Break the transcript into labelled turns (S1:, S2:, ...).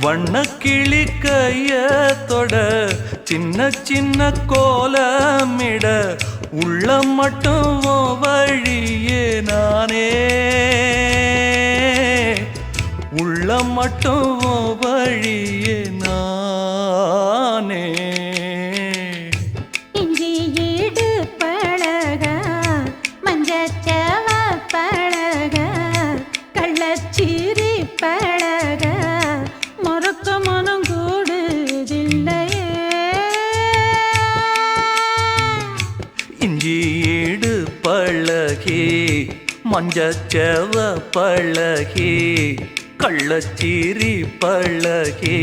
S1: வண்ணக்கிளி கையத்தொட சின்ன சின்ன கோலமிட உள்ளம் மட்டும் வழியே நானே உள்ளம் மட்டும் வழியே நானே
S2: இஞ்சி ஈடு பழக மஞ்சச்சவ பழக கள்ளச்சீரி பழக மொறுக்க மனம் கூடுதில்லையே
S1: இஞ்சி ஈடு பழகி மஞ்சச்சவ பழகி கள்ளச்சீரி பழகி